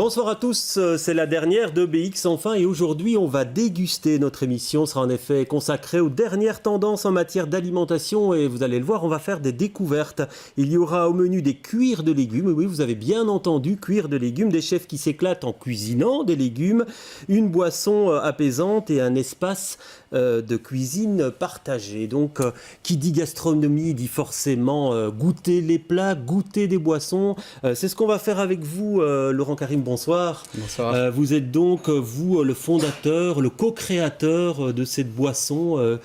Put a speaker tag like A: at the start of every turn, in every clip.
A: Bonsoir à tous, c'est la dernière de BX enfin et aujourd'hui on va déguster. Notre émission sera en effet consacrée aux dernières tendances en matière d'alimentation et vous allez le voir, on va faire des découvertes. Il y aura au menu des cuirs de légumes, oui vous avez bien entendu, cuirs de légumes, des chefs qui s'éclatent en cuisinant des légumes, une boisson apaisante et un espace de cuisine partagée. Donc qui dit gastronomie dit forcément goûter les plats, goûter des boissons. C'est ce qu'on va faire avec vous, Laurent Karim, bonsoir.
B: Bonsoir.
A: Vous êtes donc, vous, le fondateur, le co-créateur de cette boisson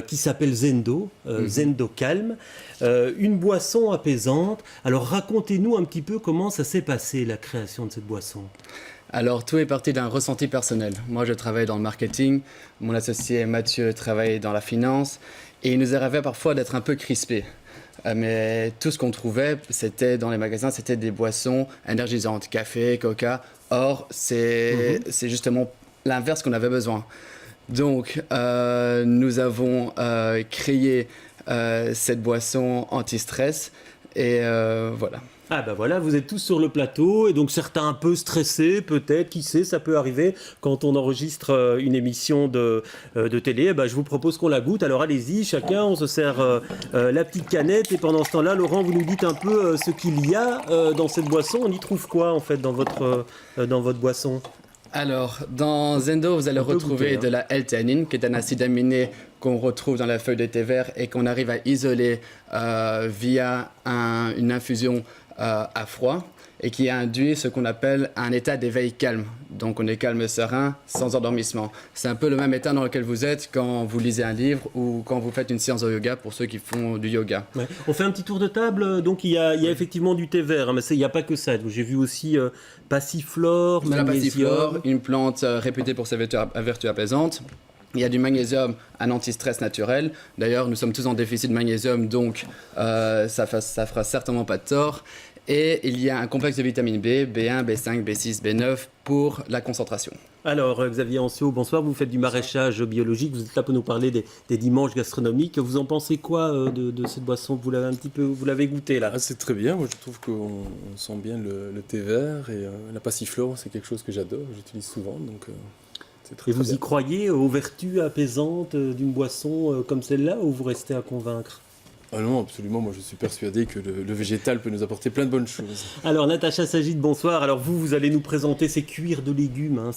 A: qui s'appelle Zendo, Zendo Calme. Une boisson apaisante. Alors racontez-nous un petit peu comment ça s'est passé, la création de cette boisson.
B: Alors, tout est parti d'un ressenti personnel. Moi, je travaille dans le marketing. Mon associé Mathieu travaille dans la finance. Et il nous arrivait parfois d'être un peu crispés. Mais tout ce qu'on trouvait, c'était dans les magasins, c'était des boissons énergisantes, café, coca. Or, c'est justement l'inverse qu'on avait besoin. Donc, nous avons créé cette boisson anti-stress. Et voilà.
A: Ah ben voilà, vous êtes tous sur le plateau et donc certains un peu stressés peut-être, qui sait, ça peut arriver quand on enregistre une émission de télé. Je vous propose qu'on la goûte, alors allez-y, chacun, on se sert la petite canette et pendant ce temps-là, Laurent, vous nous dites un peu ce qu'il y a dans cette boisson. On y trouve quoi en fait dans votre boisson ?
B: Alors, dans Zendo, vous allez retrouver de la L-théanine, qui est un acide aminé qu'on retrouve dans la feuille de thé vert et qu'on arrive à isoler via une infusion à froid et qui induit ce qu'on appelle un état d'éveil calme. Donc, on est calme, serein, sans endormissement. C'est un peu le même état dans lequel vous êtes quand vous lisez un livre ou quand vous faites une séance de yoga pour ceux qui font du yoga.
A: Ouais. On fait un petit tour de table. Donc, il y a effectivement du thé vert, hein, mais il n'y a pas que ça. J'ai vu aussi passiflore, magnésium.
B: La passiflore, une plante réputée pour ses vertus apaisantes. Il y a du magnésium, un anti-stress naturel. D'ailleurs, nous sommes tous en déficit de magnésium, donc ça fera certainement pas de tort. Et il y a un complexe de vitamine B, B1, B5, B6, B9 pour la concentration. Alors,
A: Xavier Ancio, bonsoir. Vous faites du maraîchage biologique. Vous êtes là pour nous parler des dimanches gastronomiques. Vous en pensez quoi de cette boisson ? Vous l'avez goûté là ?
C: C'est très bien. Moi, je trouve qu'on sent bien le thé vert et la passiflore, c'est quelque chose que j'adore. J'utilise souvent, donc c'est très.
A: Et vous
C: bien.
A: y croyez aux vertus apaisantes d'une boisson comme celle-là, ou vous restez à convaincre ?
C: Ah non, absolument. Moi, je suis persuadé que le végétal peut nous apporter plein de bonnes choses.
A: Alors, Natacha Sagid, bonsoir. Alors, vous allez nous présenter ces cuirs de légumes. Hein.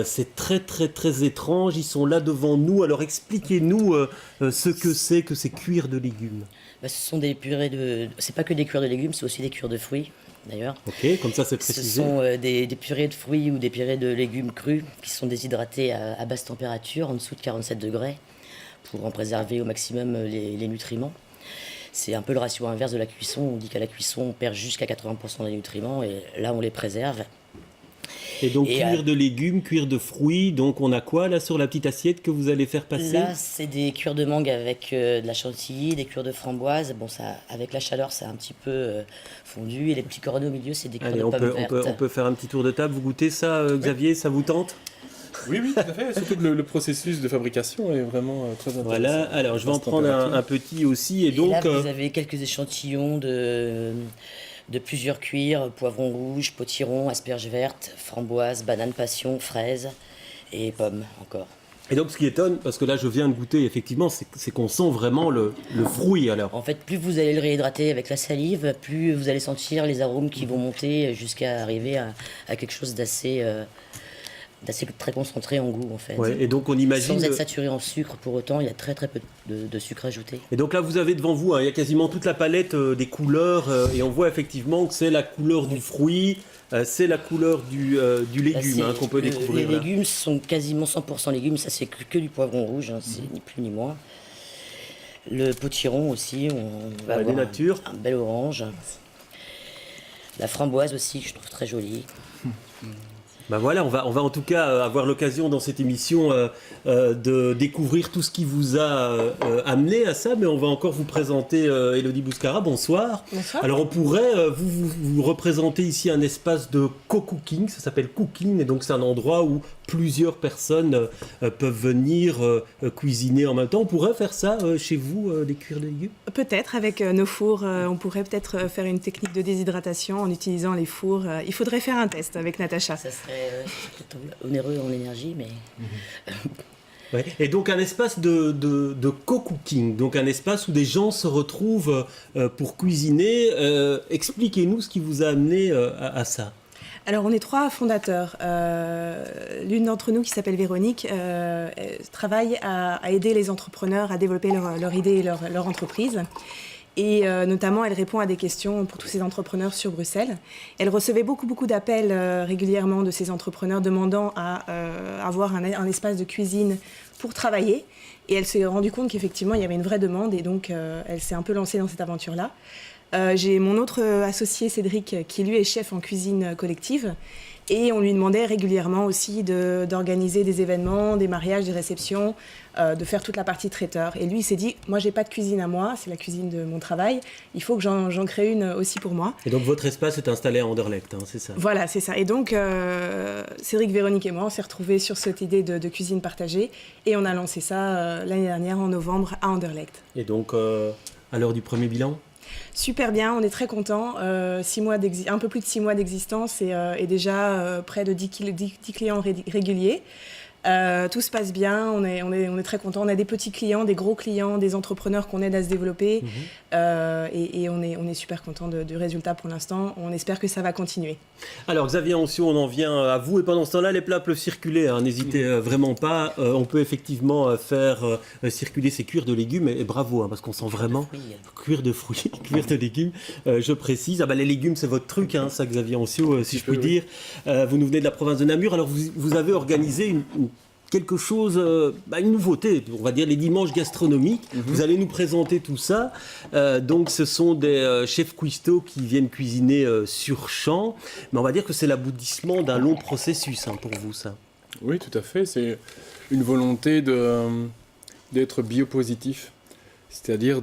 A: C'est très, très, très étrange. Ils sont là devant nous. Alors, expliquez-nous ce que c'est que ces cuirs de légumes.
D: Ce sont des purées de... C'est pas que des cuirs de légumes, c'est aussi des cuirs de fruits, d'ailleurs.
A: Ok, comme ça, c'est précisé.
D: Ce sont des purées de fruits ou des purées de légumes crus qui sont déshydratés à basse température, en dessous de 47 degrés, pour en préserver au maximum les nutriments. C'est un peu le ratio inverse de la cuisson. On dit qu'à la cuisson, on perd jusqu'à 80% des nutriments et là, on les préserve.
A: Et donc, cuir de légumes, cuir de fruits. Donc, on a quoi là sur la petite assiette que vous allez faire passer ?
D: Là, c'est des cuirs de mangue avec de la chantilly, des cuirs de framboise. Bon, ça, avec la chaleur, c'est un petit peu fondu. Et les petits cornets au milieu, c'est des cuirs de pommes vertes.
A: On peut faire un petit tour de table. Vous goûtez ça, Xavier ? Ça vous tente ?
C: Oui, tout à fait. Surtout que le processus de fabrication est vraiment très intéressant.
A: Voilà, alors je vais en prendre un petit aussi. Et donc,
D: là, vous avez quelques échantillons de plusieurs cuirs, poivron rouge, potiron, asperges vertes, framboise, banane passion, fraises et pommes encore.
A: Et donc ce qui étonne, parce que là je viens de goûter effectivement, c'est qu'on sent vraiment le fruit alors.
D: En fait, plus vous allez le réhydrater avec la salive, plus vous allez sentir les arômes qui vont monter jusqu'à arriver à quelque chose d'assez très concentré en goût en fait.
A: Ouais, et donc on imagine...
D: Sans être saturé en sucre pour autant, il y a très très peu de sucre ajouté.
A: Et donc là vous avez devant vous, il y a quasiment toute la palette des couleurs et on voit effectivement que c'est la couleur du fruit, c'est la couleur du légume qu'on peut découvrir.
D: Les légumes sont quasiment 100% légumes, ça c'est que du poivron rouge, c'est ni plus ni moins. Le potiron aussi, on va avoir un bel orange. La framboise aussi, que je trouve très jolie.
A: Voilà, on va en tout cas avoir l'occasion dans cette émission de découvrir tout ce qui vous a amené à ça, mais on va encore vous présenter Élodie Bouscara, bonsoir.
E: Bonsoir.
A: Alors on pourrait vous représenter ici un espace de co-cooking, ça s'appelle Cooking, et donc c'est un endroit où plusieurs personnes peuvent venir cuisiner en même temps. On pourrait faire ça chez vous, des cuirs de légumes?
E: Peut-être, avec nos fours, on pourrait peut-être faire une technique de déshydratation en utilisant les fours. Il faudrait faire un test avec Natacha.
D: Ça serait onéreux en énergie, mais...
A: Ouais. Et donc un espace de co-cooking, donc un espace où des gens se retrouvent pour cuisiner. Expliquez-nous ce qui vous a amené à ça.
E: Alors, on est 3 fondateurs. L'une d'entre nous, qui s'appelle Véronique, travaille à aider les entrepreneurs à développer leur idée et leur entreprise. Et notamment, elle répond à des questions pour tous ces entrepreneurs sur Bruxelles. Elle recevait beaucoup d'appels régulièrement de ces entrepreneurs demandant à avoir un espace de cuisine pour travailler. Et elle s'est rendue compte qu'effectivement, il y avait une vraie demande. Et donc, elle s'est un peu lancée dans cette aventure-là. J'ai mon autre associé, Cédric, qui lui est chef en cuisine collective. Et on lui demandait régulièrement aussi d'organiser des événements, des mariages, des réceptions, de faire toute la partie traiteur. Et lui, il s'est dit, moi, j'ai pas de cuisine à moi, c'est la cuisine de mon travail. Il faut que j'en crée une aussi pour moi.
A: Et donc, votre espace est installé à Anderlecht, hein, c'est ça?
E: Voilà, c'est ça. Et donc, Cédric, Véronique et moi, on s'est retrouvés sur cette idée de cuisine partagée. Et on a lancé ça l'année dernière, en novembre, à Anderlecht.
A: Et donc, à l'heure du premier bilan?
E: Super bien, on est très contents. Un peu plus de 6 mois d'existence et déjà près de 10 clients réguliers. Tout se passe bien, on est très contents. On a des petits clients, des gros clients, des entrepreneurs qu'on aide à se développer. Et on est super contents du résultat pour l'instant. On espère que ça va continuer.
A: Alors Xavier Anciot, on en vient à vous. Et pendant ce temps-là, les plats peuvent circuler. Hein. N'hésitez vraiment pas. On peut effectivement faire circuler ces cuirs de légumes. Et bravo, hein, parce qu'on sent vraiment cuir de fruits, cuir de légumes. Je précise. Les légumes, c'est votre truc, hein, ça Xavier Anciot, si je puis dire. Vous nous venez de la province de Namur. Alors vous avez organisé quelque chose, une nouveauté, on va dire les dimanches gastronomiques. Vous allez nous présenter tout ça. Donc ce sont des chefs cuistots qui viennent cuisiner sur champ. Mais on va dire que c'est l'aboutissement d'un long processus, hein, pour vous, ça.
C: Oui, tout à fait. C'est une volonté d'être biopositif. C'est-à-dire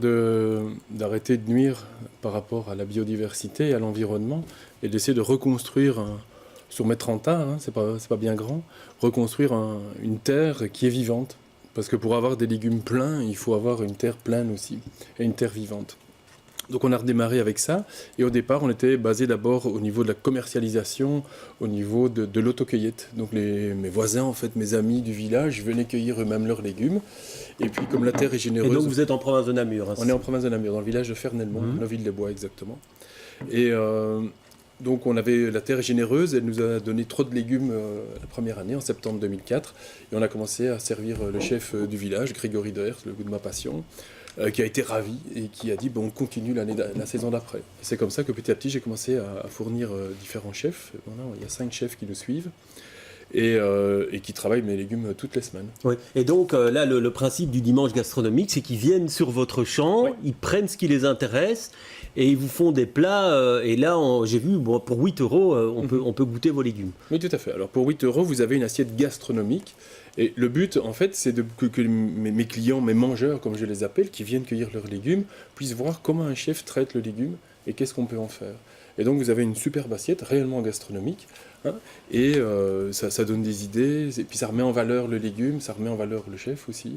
C: d'arrêter de nuire par rapport à la biodiversité et à l'environnement et d'essayer de reconstruire sur mes 30 ans, hein, c'est pas bien grand, reconstruire une terre qui est vivante. Parce que pour avoir des légumes pleins, il faut avoir une terre pleine aussi, et une terre vivante. Donc on a redémarré avec ça, et au départ on était basé d'abord au niveau de la commercialisation, au niveau de l'autocueillette. Donc mes voisins, en fait, mes amis du village venaient cueillir eux-mêmes leurs légumes. Et puis comme la terre est généreuse...
A: Et donc vous êtes en province de Namur, hein,
C: on est en province de Namur, dans le village de Fernelmont, Neuville-les-Bois exactement. Et... donc on avait la terre est généreuse, elle nous a donné trop de légumes la première année, en septembre 2004. Et on a commencé à servir le chef du village, Grégory Dehers, le goût de ma passion, qui a été ravi et qui a dit on continue la saison d'après. C'est comme ça que petit à petit j'ai commencé à fournir différents chefs. Voilà, il y a 5 chefs qui nous suivent. Et qui travaillent mes légumes toutes les semaines.
A: Oui. Et donc là, le principe du dimanche gastronomique, c'est qu'ils viennent sur votre champ, ils prennent ce qui les intéresse et ils vous font des plats. Et là, j'ai vu, pour 8 €, on peut goûter vos légumes.
C: Oui, tout à fait. Alors pour 8 €, vous avez une assiette gastronomique. Et le but, en fait, c'est que mes clients, mes mangeurs, comme je les appelle, qui viennent cueillir leurs légumes, puissent voir comment un chef traite le légume et qu'est-ce qu'on peut en faire. Et donc vous avez une superbe assiette, réellement gastronomique. Hein, et ça donne des idées, et puis ça remet en valeur le légume, ça remet en valeur le chef aussi.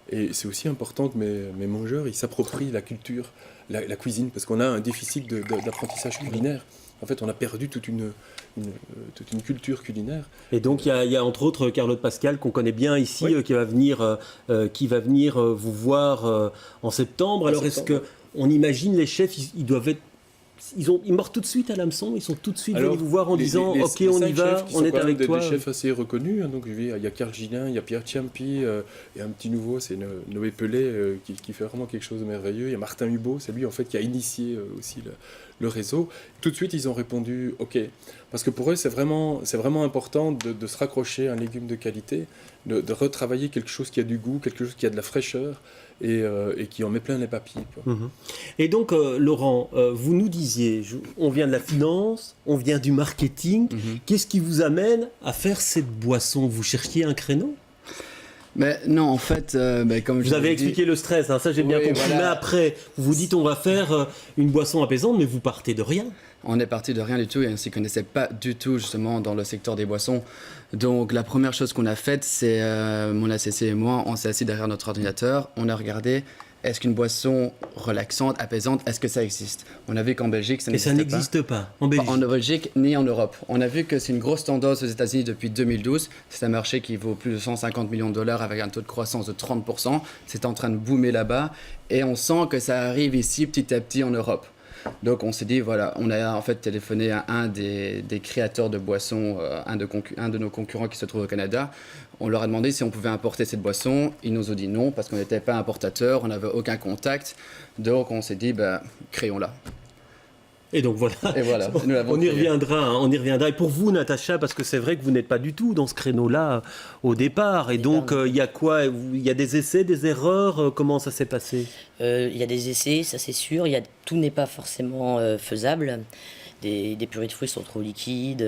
C: Et c'est aussi important que mes mangeurs ils s'approprient la culture, la cuisine, parce qu'on a un déficit d'apprentissage culinaire. En fait, on a perdu toute une culture culinaire.
A: Et donc, il y a entre autres Carlotte Pascal, qu'on connaît bien ici, qui va venir vous voir en septembre. Alors, est-ce qu'on imagine les chefs, ils doivent être... Ils mordent tout de suite à l'hameçon, ils sont tout de suite venus vous voir en disant « Ok, on y va, on est avec toi ».
C: Des chefs assez reconnus, hein, donc il y a Carl Gillin, il y a Pierre Ciampi, et un petit nouveau, c'est Noé Pellet, qui fait vraiment quelque chose de merveilleux. Il y a Martin Hubot, c'est lui en fait qui a initié aussi le réseau. Tout de suite, ils ont répondu « Ok ». Parce que pour eux, c'est vraiment important de se raccrocher à un légume de qualité, de retravailler quelque chose qui a du goût, quelque chose qui a de la fraîcheur, et qui en met plein les papilles. Quoi.
A: Et donc, Laurent, vous nous disiez, on vient de la finance, on vient du marketing. Qu'est-ce qui vous amène à faire cette boisson? Vous cherchiez un créneau?
B: Mais non, en fait, comme
A: vous avez expliqué le stress, hein, ça j'ai bien compris. Voilà. Mais après, vous vous dites on va faire une boisson apaisante, mais vous partez de rien.
B: On est parti de rien du tout et on ne s'y connaissait pas du tout justement dans le secteur des boissons. Donc la première chose qu'on a faite, c'est mon associé et moi, on s'est assis derrière notre ordinateur, on a regardé est-ce qu'une boisson relaxante, apaisante, est-ce que ça existe? On a vu qu'en Belgique, ça n'existe pas.
A: Et ça n'existe pas en Belgique.
B: Pas en Belgique ni en Europe. On a vu que c'est une grosse tendance aux États-Unis depuis 2012. C'est un marché qui vaut plus de 150 millions de dollars avec un taux de croissance de 30%. C'est en train de boomer là-bas et on sent que ça arrive ici petit à petit en Europe. Donc on s'est dit, voilà, on a en fait téléphoné à un des créateurs de boissons, un de nos concurrents qui se trouve au Canada. On leur a demandé si on pouvait importer cette boisson. Ils nous ont dit non parce qu'on n'était pas importateur, on n'avait aucun contact. Donc on s'est dit, créons-la.
A: Et donc voilà,
B: Et voilà, nous l'avons
A: on y
B: créé.
A: reviendra, hein, on y reviendra. Et pour vous, Natacha, parce que c'est vrai que vous n'êtes pas du tout dans ce créneau-là au départ. Et donc, il y a quoi? Il y a des essais, des erreurs? Comment ça s'est passé?
D: Il y a des essais, ça c'est sûr. Tout n'est pas forcément faisable. Des purées de fruits sont trop liquides.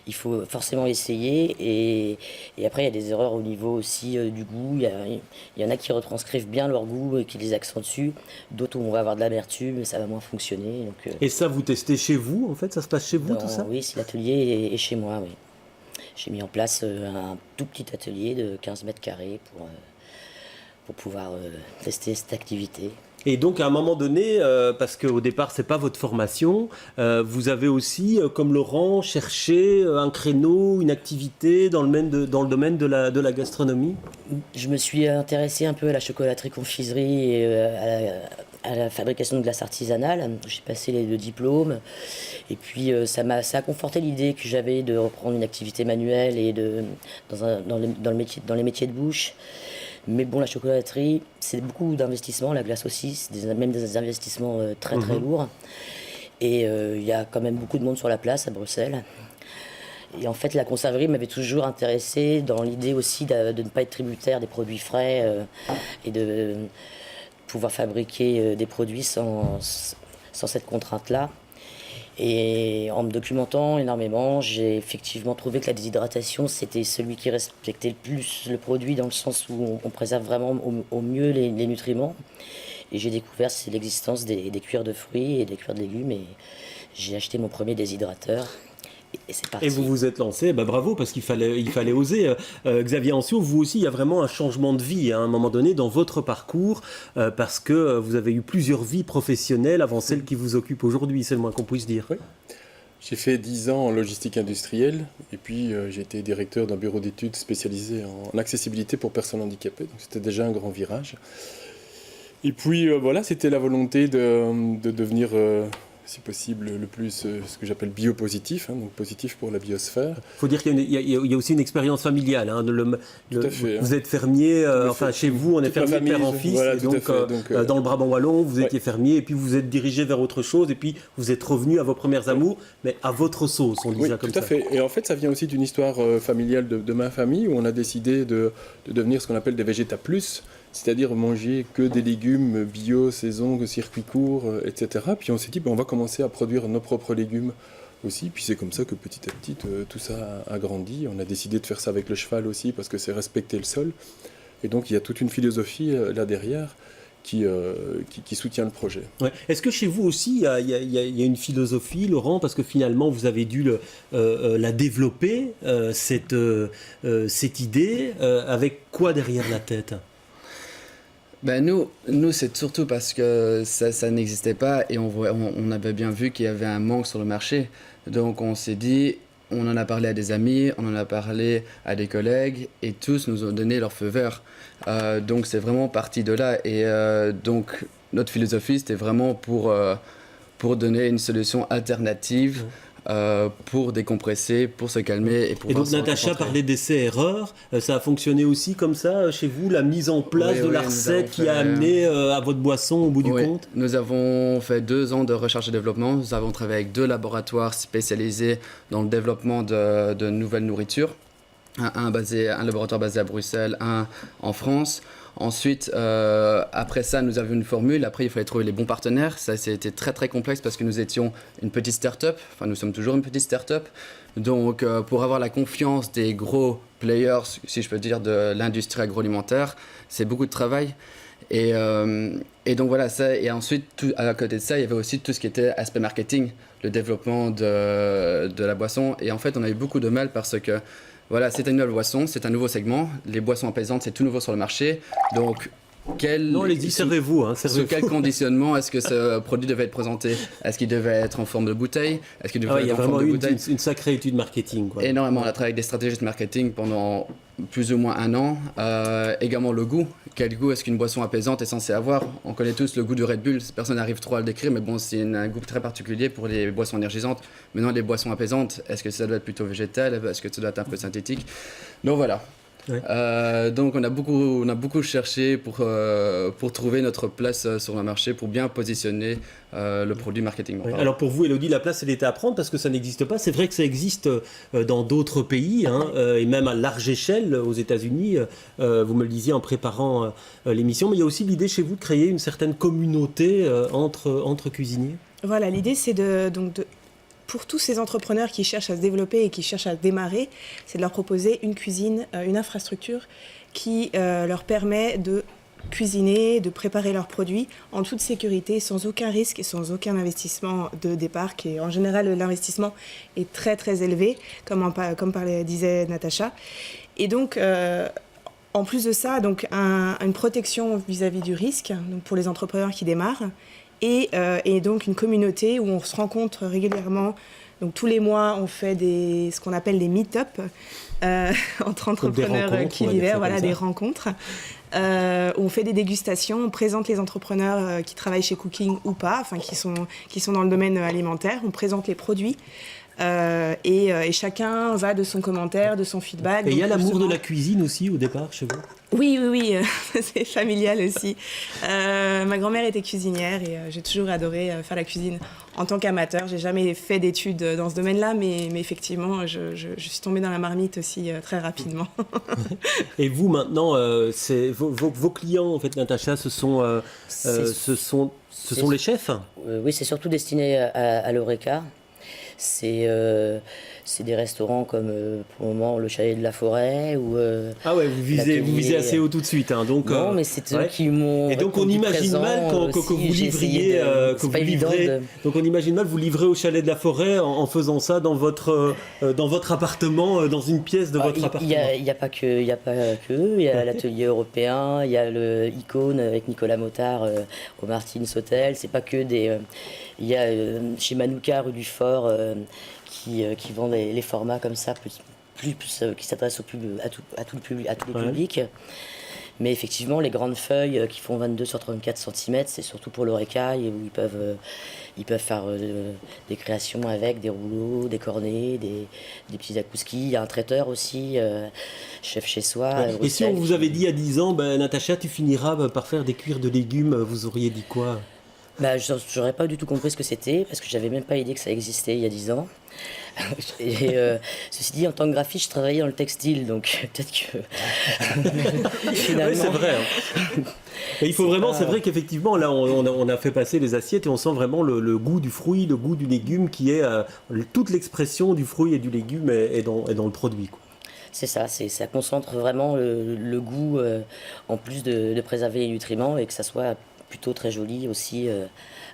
D: Il faut forcément essayer. Et après, il y a des erreurs au niveau aussi du goût. Il y en a qui retranscrivent bien leur goût et qui les accentuent. D'autres où on va avoir de l'amertume et ça va moins fonctionner. Donc,
A: Et ça, vous testez chez vous, en fait? Ça se passe chez vous, tout ça?
D: Oui, c'est l'atelier est chez moi, oui. J'ai mis en place un tout petit atelier de 15 mètres carrés pour pouvoir tester cette activité.
A: Et donc, à un moment donné, parce qu'au départ, c'est pas votre formation, vous avez aussi, comme Laurent, cherché un créneau, une activité dans le domaine de la gastronomie?
D: Je me suis intéressée un peu à la chocolaterie-confiserie et à la fabrication de glace artisanale. J'ai passé les 2 diplômes. Et puis, ça a conforté l'idée que j'avais de reprendre une activité manuelle et dans les métiers de bouche. Mais bon, la chocolaterie, c'est beaucoup d'investissements, la glace aussi, c'est même des investissements très très lourds. Et il y a quand même beaucoup de monde sur la place à Bruxelles. Et en fait, la conserverie m'avait toujours intéressée dans l'idée aussi de ne pas être tributaire des produits frais et de pouvoir fabriquer des produits sans cette contrainte-là. Et en me documentant énormément, j'ai effectivement trouvé que la déshydratation, c'était celui qui respectait le plus le produit dans le sens où on préserve vraiment au mieux les nutriments. Et j'ai découvert l'existence des cuirs de fruits et des cuirs de légumes et j'ai acheté mon premier déshydrateur. Et c'est parti.
A: Et vous vous êtes lancé, bravo, parce qu'il fallait oser. Xavier Ancio, vous aussi, il y a vraiment un changement de vie à un moment donné dans votre parcours, parce que vous avez eu plusieurs vies professionnelles avant celle qui vous occupe aujourd'hui, c'est le moins qu'on puisse dire.
C: Oui. J'ai fait 10 ans en logistique industrielle, et puis j'ai été directeur d'un bureau d'études spécialisé en accessibilité pour personnes handicapées, donc c'était déjà un grand virage. Et puis voilà, c'était la volonté de devenir... si possible, le plus ce que j'appelle biopositif, donc positif pour la biosphère.
A: Il faut dire qu'il y a aussi une expérience familiale. Hein,
C: tout à fait.
A: Vous êtes fermier, chez vous, on est fermier de père en fils.
C: Voilà,
A: et donc, dans le Brabant wallon, vous étiez fermier, et puis vous êtes dirigé vers autre chose, et puis vous êtes revenu à vos premières amours, mais à votre sauce, on dit ça comme ça.
C: Oui, tout à fait. Et en fait, ça vient aussi d'une histoire familiale de ma famille, où on a décidé de devenir ce qu'on appelle des végéta plus, c'est-à-dire manger que des légumes bio, saison, circuit court, etc. Puis on s'est dit, on va commencer à produire nos propres légumes aussi. Puis c'est comme ça que petit à petit, tout ça a grandi. On a décidé de faire ça avec le cheval aussi, parce que c'est respecter le sol. Et donc il y a toute une philosophie là derrière qui soutient le projet. Ouais.
A: Est-ce que chez vous aussi, il y a une philosophie, Laurent, parce que finalement, vous avez dû la développer, cette idée, avec quoi derrière la tête ?
B: Nous c'est surtout parce que ça n'existait pas et on avait bien vu qu'il y avait un manque sur le marché. Donc on s'est dit, on en a parlé à des amis, on en a parlé à des collègues et tous nous ont donné leur feu vert. Donc c'est vraiment parti de là et donc notre philosophie c'était vraiment pour donner une solution alternative. Pour décompresser, pour se calmer et pour.
A: Et donc Natacha parlait d'essais-erreurs, ça a fonctionné aussi comme ça chez vous, la mise en place de la recette qui a amené à votre boisson au bout du compte?
B: Nous avons fait 2 ans de recherche et développement, nous avons travaillé avec 2 laboratoires spécialisés dans le développement de nouvelles nourritures, un laboratoire basé à Bruxelles, un en France. Ensuite, après ça, nous avions une formule. Après, il fallait trouver les bons partenaires. Ça, c'était très, très complexe parce que nous étions une petite start-up. Enfin, nous sommes toujours une petite start-up. Donc, pour avoir la confiance des gros players, si je peux dire, de l'industrie agroalimentaire, c'est beaucoup de travail. Et donc voilà, ça, et ensuite, à côté de ça, il y avait aussi tout ce qui était aspect marketing, le développement de la boisson. Et en fait, on a eu beaucoup de mal parce que voilà, c'est une nouvelle boisson, c'est un nouveau segment. Les boissons apaisantes, c'est tout nouveau sur le marché. Donc,
A: non, allez-y, servez-vous.
B: Sous quel conditionnement est-ce que ce produit devait être présenté? Est-ce qu'il devait être en forme de bouteille? Est-ce qu'il devait
A: il y
B: être
A: a
B: en forme
A: vraiment
B: de bouteille?
A: une sacrée étude marketing. Quoi.
B: Énormément. On a travaillé avec des stratégistes marketing pendant plus ou moins 1 an. Également le goût. Quel goût est-ce qu'une boisson apaisante est censée avoir? On connaît tous le goût du Red Bull. Personne n'arrive trop à le décrire, mais bon, c'est un goût très particulier pour les boissons énergisantes. Maintenant, les boissons apaisantes, est-ce que ça doit être plutôt végétal? Est-ce que ça doit être un peu synthétique? Donc voilà.
A: Ouais.
B: Donc on a beaucoup cherché pour trouver notre place sur le marché, pour bien positionner le produit marketing.
A: Ouais. Alors pour vous, Elodie, la place, elle était à prendre parce que ça n'existe pas. C'est vrai que ça existe dans d'autres pays, et même à large échelle aux États-Unis. Vous me le disiez en préparant l'émission, mais il y a aussi l'idée chez vous de créer une certaine communauté entre cuisiniers.
E: Voilà, l'idée c'est pour tous ces entrepreneurs qui cherchent à se développer et qui cherchent à démarrer, c'est de leur proposer une cuisine, une infrastructure qui leur permet de cuisiner, de préparer leurs produits en toute sécurité, sans aucun risque et sans aucun investissement de départ, qui est, en général, l'investissement est très très élevé, comme disait Natacha. Et donc, en plus de ça, donc, une protection vis-à-vis du risque, donc pour les entrepreneurs qui démarrent, et donc une communauté où on se rencontre régulièrement. Donc tous les mois, on fait ce qu'on appelle des meet-up entre entrepreneurs qui vivent, voilà, des rencontres. Où on fait des dégustations, on présente les entrepreneurs qui travaillent chez Cooking ou pas, enfin qui sont dans le domaine alimentaire, on présente les produits. Et chacun va de son commentaire, de son feedback.
A: Et il y a l'amour de la cuisine aussi au départ chez vous?
E: Oui, c'est familial aussi. Ma grand-mère était cuisinière et j'ai toujours adoré faire la cuisine en tant qu'amateur. J'ai jamais fait d'études dans ce domaine-là, mais effectivement, je suis tombée dans la marmite aussi très rapidement.
A: Et vous maintenant, vos clients, en fait, Natacha, ce sont les chefs?
D: Oui, c'est surtout destiné à l'Horeca. C'est des restaurants comme pour le moment le Chalet de la Forêt ou
A: ah ouais, vous visez assez haut tout de suite, hein, donc
D: non, mais c'est eux qui m'ont.
A: Et donc on imagine mal que vous livriez donc on imagine mal vous livrez au Chalet de la Forêt en faisant ça dans votre appartement, dans une pièce de votre appartement.
D: Il y a pas que il y a l'atelier européen, il y a le Icône avec Nicolas Mottard au Martins Hotel. C'est pas que des il y a chez Manouka rue du Fort qui vend les formats comme ça, plus qui s'adressent à tous les publics. Mais effectivement, les grandes feuilles qui font 22 sur 34 cm, c'est surtout pour l'Horeca, où ils peuvent faire des créations avec des rouleaux, des cornets, des petits akouskis. Il y a un traiteur aussi, chef chez soi.
A: Et si on vous avait dit à 10 ans, Natacha, tu finiras par faire des cuirs de légumes, vous auriez dit quoi?
D: J'aurais pas du tout compris ce que c'était, parce que j'avais même pas idée que ça existait il y a 10 ans. Et ceci dit, en tant que graphiste, je travaillais dans le textile, donc peut-être que finalement...
A: Oui, c'est vrai. Et il faut vraiment, c'est vrai qu'effectivement, là, on a fait passer les assiettes et on sent vraiment le goût du fruit, le goût du légume, qui est toute l'expression du fruit et du légume est dans le produit, quoi.
D: C'est ça, ça concentre vraiment le goût, en plus de préserver les nutriments, et que ça soit plutôt très joli aussi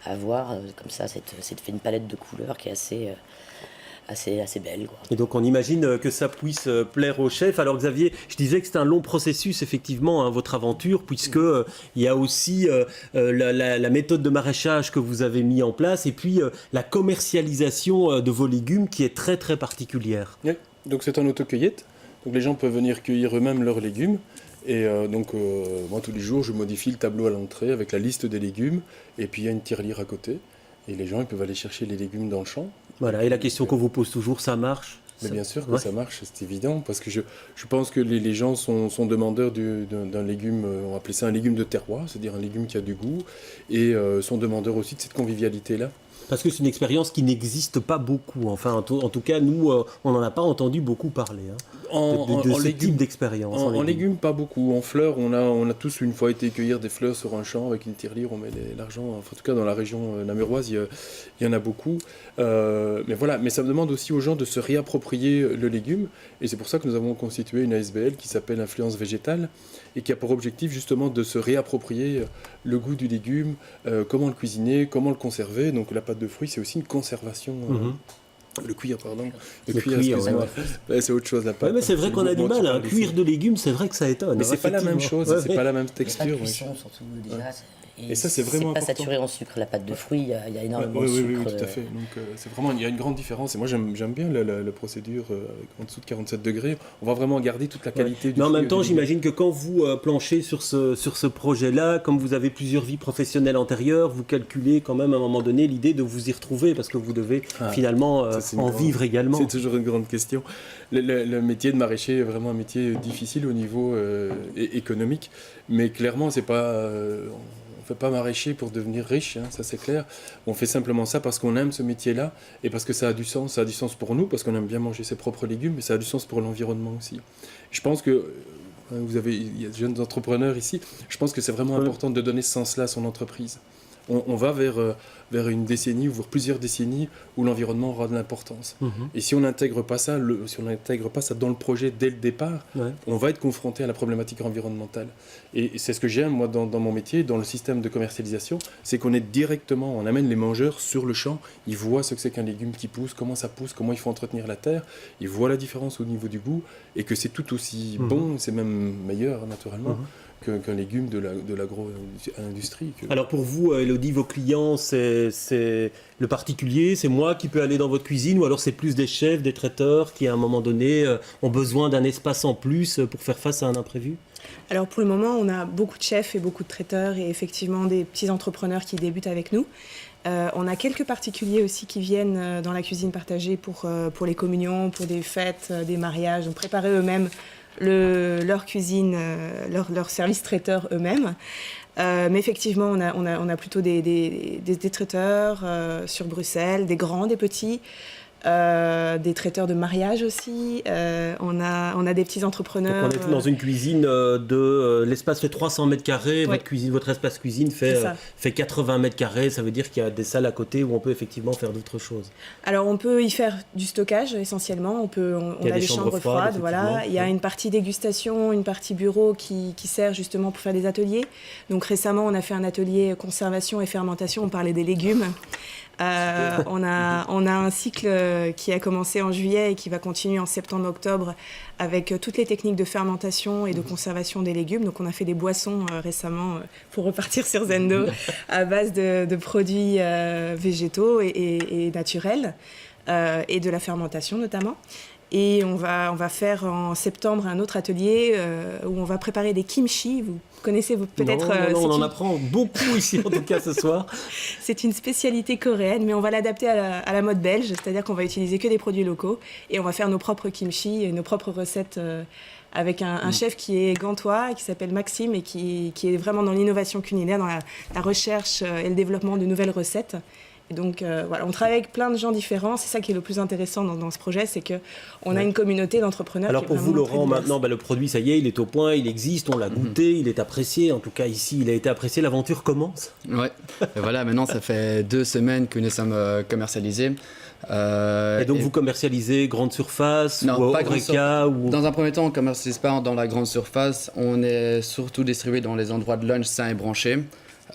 D: à voir. Comme ça fait une palette de couleurs qui est assez belle, quoi.
A: Et donc on imagine que ça puisse plaire aux chefs. Alors Xavier, je disais que c'était un long processus effectivement, hein, votre aventure, puisque il y a aussi la méthode de maraîchage que vous avez mis en place et puis la commercialisation de vos légumes qui est très très particulière.
C: Oui, donc c'est en autocueillette. Donc les gens peuvent venir cueillir eux-mêmes leurs légumes. Et moi tous les jours je modifie le tableau à l'entrée avec la liste des légumes et puis il y a une tirelire à côté et les gens ils peuvent aller chercher les légumes dans le champ.
A: Voilà, et la question qu'on vous pose toujours, ça marche?
C: Mais bien sûr que ça marche, c'est évident, parce que je pense que les gens sont demandeurs d'un légume, on va appeler ça un légume de terroir, c'est-à-dire un légume qui a du goût, et sont demandeurs aussi de cette convivialité-là.
A: Parce que c'est une expérience qui n'existe pas beaucoup. Enfin, en tout cas, nous, on n'en a pas entendu beaucoup parler. De ce type d'expérience.
C: En légumes, pas beaucoup. En fleurs, on a tous une fois été cueillir des fleurs sur un champ avec une tirelire, on met l'argent. Enfin, en tout cas, dans la région namuroise, il y en a beaucoup. Mais voilà, mais ça me demande aussi aux gens de se réapproprier le légume. Et c'est pour ça que nous avons constitué une ASBL qui s'appelle Influence Végétale et qui a pour objectif justement de se réapproprier le goût du légume, comment le cuisiner, comment le conserver. Donc la pâte de fruits, c'est aussi une conservation. Le cuir, pardon.
A: Le cuir, excusez-moi.
C: Ouais, c'est autre chose, la pâte.
A: Mais c'est vrai qu'on a du mal à cuire de légumes, c'est vrai que ça étonne.
C: Mais c'est pas la même chose, c'est pas la même texture.
D: La cuisson, surtout, déjà.
C: Et ça, c'est vraiment important.
D: C'est pas saturé en sucre, la pâte de fruits, il y a énormément de sucre.
C: Oui, tout à fait. Donc, c'est vraiment, il y a une grande différence. Et moi, j'aime bien la procédure en dessous de 47 degrés. On va vraiment garder toute la qualité du
A: Mais en
C: fruit
A: même temps, j'imagine que quand vous planchez sur ce projet-là, comme vous avez plusieurs vies professionnelles antérieures, vous calculez quand même à un moment donné l'idée de vous y retrouver parce que vous devez finalement vivre également.
C: C'est toujours une grande question. Le métier de maraîcher est vraiment un métier difficile au niveau économique. Mais clairement, c'est pas... on ne fait pas maraîcher pour devenir riche, ça c'est clair. On fait simplement ça parce qu'on aime ce métier-là et parce que ça a du sens. Ça a du sens pour nous, parce qu'on aime bien manger ses propres légumes, mais ça a du sens pour l'environnement aussi. Je pense que il y a de jeunes entrepreneurs ici, je pense que c'est vraiment important de donner ce sens-là à son entreprise. On va vers une décennie, voire plusieurs décennies, où l'environnement aura de l'importance. Et si on n'intègre pas ça, dans le projet dès le départ, on va être confronté à la problématique environnementale. Et c'est ce que j'aime, moi, dans mon métier, dans le système de commercialisation, c'est qu'on est directement, on amène les mangeurs sur le champ, ils voient ce que c'est qu'un légume qui pousse, comment ça pousse, comment il faut entretenir la terre, ils voient la différence au niveau du goût, et que c'est tout aussi bon, c'est même meilleur, naturellement, qu'un légume de l'agro-industrie.
A: Alors pour vous, Elodie, vos clients, c'est le particulier, c'est moi qui peux aller dans votre cuisine, ou alors c'est plus des chefs, des traiteurs qui à un moment donné ont besoin d'un espace en plus pour faire face à un imprévu?
E: Alors pour le moment, on a beaucoup de chefs et beaucoup de traiteurs et effectivement des petits entrepreneurs qui débutent avec nous. On a quelques particuliers aussi qui viennent dans la cuisine partagée pour les communions, pour des fêtes, des mariages, donc préparer eux-mêmes leur cuisine, leur service traiteur eux-mêmes. Mais effectivement, on a plutôt des traiteurs sur Bruxelles, des grands, des petits, des traiteurs de mariage aussi. On a des petits entrepreneurs.
A: Donc on est dans une cuisine l'espace fait 300 mètres carrés, votre espace cuisine fait 80 mètres carrés, ça veut dire qu'il y a des salles à côté où on peut effectivement faire d'autres choses.
E: Alors on peut y faire du stockage essentiellement, on a des chambres froides, voilà. Il y a une partie dégustation, une partie bureau qui sert justement pour faire des ateliers. Donc récemment on a fait un atelier conservation et fermentation, on parlait des légumes. On a un cycle qui a commencé en juillet et qui va continuer en septembre-octobre avec toutes les techniques de fermentation et de conservation des légumes. Donc on a fait des boissons récemment pour repartir sur Zendo à base de produits végétaux et naturels et de la fermentation notamment. Et on va faire en septembre un autre atelier où on va préparer des kimchi. Vous connaissez peut-être...
A: Non, on en apprend beaucoup ici, en tout cas, ce soir.
E: C'est une spécialité coréenne, mais on va l'adapter à la mode belge, c'est-à-dire qu'on va utiliser que des produits locaux et on va faire nos propres kimchi et nos propres recettes avec un chef qui est gantois, qui s'appelle Maxime et qui est vraiment dans l'innovation culinaire, dans la recherche et le développement de nouvelles recettes. Et donc voilà, on travaille avec plein de gens différents. C'est ça qui est le plus intéressant dans ce projet, c'est qu'on a une communauté d'entrepreneurs.
A: Alors pour vous, Laurent, maintenant, le produit, ça y est, il est au point, il existe, on l'a goûté, il est apprécié. En tout cas, ici, il a été apprécié. L'aventure commence.
B: Ouais. Et voilà, maintenant, ça fait 2 semaines que nous sommes commercialisés.
A: Et donc vous commercialisez grande surface ou Horeca ou...
B: Dans un premier temps, on ne commercialise pas dans la grande surface. On est surtout distribué dans les endroits de lunch sains et branchés.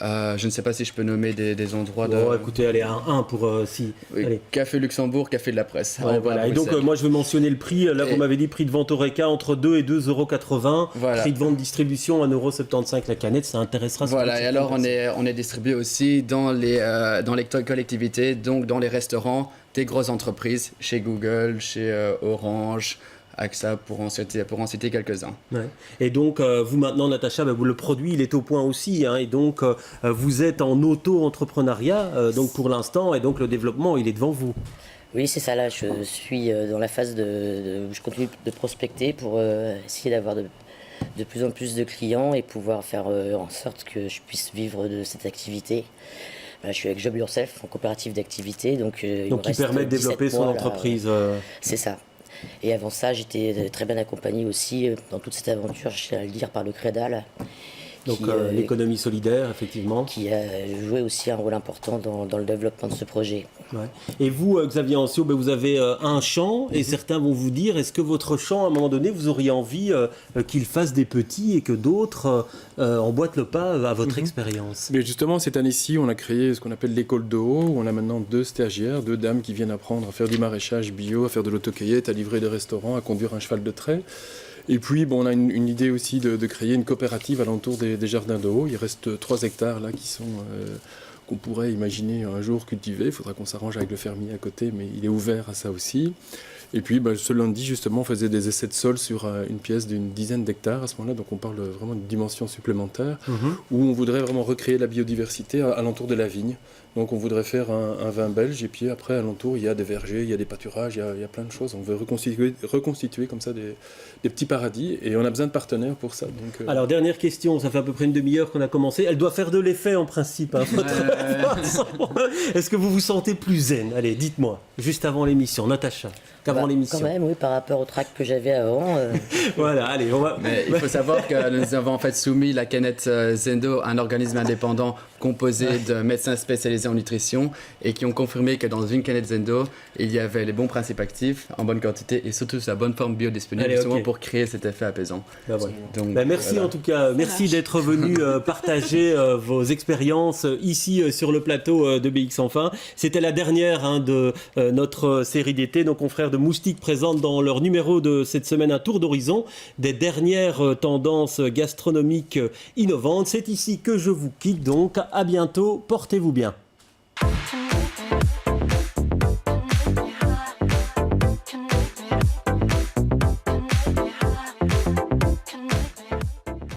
B: Je ne sais pas si je peux nommer des endroits de...
A: écoutez, allez, un pour... si.
B: Oui,
A: allez.
B: Café Luxembourg, Café de la Presse.
A: Voilà. Et donc, moi, je veux mentionner le prix. Là, vous m'avez dit prix de vente Horeca entre 2 et 2,80 €. Voilà. Prix de vente distribution 1,75 € la canette. Ça intéressera.
B: Voilà, et alors on est distribué aussi dans les collectivités, donc dans les restaurants des grosses entreprises, chez Google, chez Orange, AXA, pour en citer quelques-uns.
A: Ouais. Et donc, vous maintenant, Natacha, le produit, il est au point aussi. Et donc, vous êtes en auto-entrepreneuriat, donc pour l'instant, et donc le développement, il est devant vous.
D: Oui, c'est ça. Là, je suis dans la phase où je continue de prospecter pour essayer d'avoir de plus en plus de clients et pouvoir faire en sorte que je puisse vivre de cette activité. Je suis avec Job Yourself en coopérative d'activité. Donc
A: qui permet de développer son entreprise.
D: C'est ça. Et avant ça, j'étais très bien accompagnée aussi dans toute cette aventure, je tiens à le dire, par le Crédal.
A: Donc l'économie solidaire, effectivement.
D: Qui a joué aussi un rôle important dans le développement de ce projet.
A: Ouais. Et vous, Xavier Ancio, vous avez un champ et certains vont vous dire, est-ce que votre champ, à un moment donné, vous auriez envie qu'il fasse des petits et que d'autres emboîtent le pas à votre expérience?
C: Mais justement, cette année-ci, on a créé ce qu'on appelle l'école de haut, où on a maintenant 2 stagiaires, 2 dames qui viennent apprendre à faire du maraîchage bio, à faire de l'autocueillette, à livrer des restaurants, à conduire un cheval de trait. Et puis, on a une idée aussi de créer une coopérative alentour des jardins de haut. Il reste 3 hectares là qui sont qu'on pourrait imaginer un jour cultiver. Il faudra qu'on s'arrange avec le fermier à côté, mais il est ouvert à ça aussi. Et puis, ce lundi, justement, on faisait des essais de sol sur une pièce d'une dizaine d'hectares à ce moment-là. Donc, on parle vraiment d'une dimension supplémentaire où on voudrait vraiment recréer la biodiversité alentour de la vigne. Donc, on voudrait faire un vin belge. Et puis, après, alentour, il y a des vergers, il y a des pâturages, il y a plein de choses. On veut reconstituer comme ça des petits paradis. Et on a besoin de partenaires pour ça. Donc,
A: Alors, dernière question. Ça fait à peu près une demi-heure qu'on a commencé. Elle doit faire de l'effet, en principe. Est-ce que vous vous sentez plus zen? Allez, dites-moi. Juste avant l'émission. Natacha. Qu'avant l'émission.
D: Quand même, oui, par rapport au track que j'avais avant.
A: Voilà, allez, on va...
B: Mais il faut savoir que nous avons en fait soumis la canette Zendo à un organisme indépendant composé de médecins spécialisés en nutrition et qui ont confirmé que dans une canette Zendo, il y avait les bons principes actifs en bonne quantité et surtout sa bonne forme biodisponible, justement pour créer cet effet apaisant.
A: Voilà. Donc, merci en tout cas, merci d'être venu partager vos expériences ici sur le plateau de BX Enfin. C'était la dernière de notre série d'été. Nos confrères de Moustique présentent dans leur numéro de cette semaine un tour d'horizon des dernières tendances gastronomiques innovantes. C'est ici que je vous quitte donc. À bientôt, portez-vous bien.